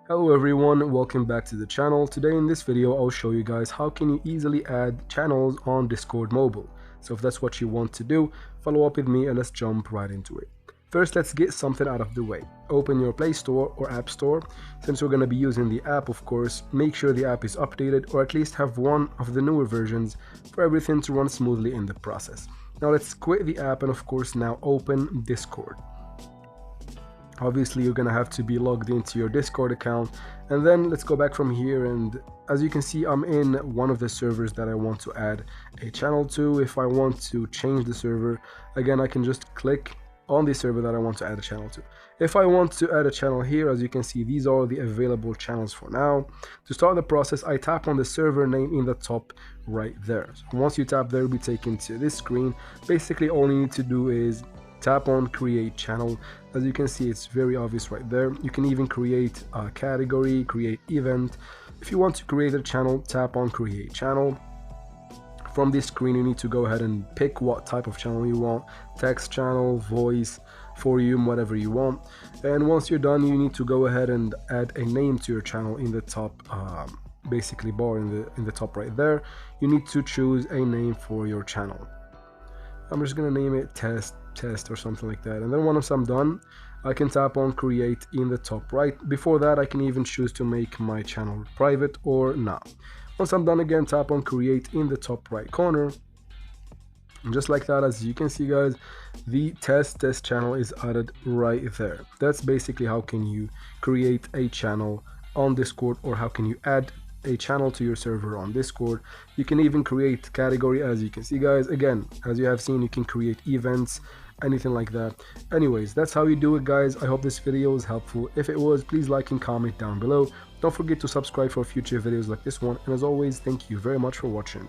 Hello everyone, welcome back to the channel. Today in this video I'll show you guys how can you easily add channels on Discord Mobile. So if that's what you want to do, follow up with me and let's jump right into it. First, let's get something out of the way. Open your Play Store or App Store. Since we're going to be using the app, of course, make sure the app is updated or at least have one of the newer versions for everything to run smoothly in the process. Now let's quit the app and of course now open Discord. Obviously you're gonna have to be logged into your Discord account, and then let's go back from here, and as you can see I'm in one of the servers that I want to add a channel to. If I want to change the server, again I can just click on the server that I want to add a channel to. If I want to add a channel here, as you can see these are the available channels for now. To start the process, I tap on the server name in the top right there. So once you tap there, you'll be taken to this screen. Basically all you need to do is tap on create channel. As you can see, it's very obvious right there. You can even create a category, create event. If you want to create a channel, tap on create channel. From this screen you need to go ahead and pick what type of channel you want: text channel, voice, for you, whatever you want. And once you're done, you need to go ahead and add a name to your channel in the top basically bar in the top right there. You need to choose a name for your channel. I'm just gonna name it test or something like that, and then once I'm done I can tap on create in the top right. Before that I can even choose to make my channel private or not. Once I'm done, again tap on create in the top right corner, and just like that, as you can see guys, the test channel is added right there. That's basically how can you create a channel on Discord, or how can you add a channel to your server on Discord. You can even create category, as you can see guys. Again, as you have seen, you can create events, anything like that. Anyways, that's how you do it guys. I hope this video was helpful. If it was, please like and comment down below. Don't forget to subscribe for future videos like this one, and as always, thank you very much for watching.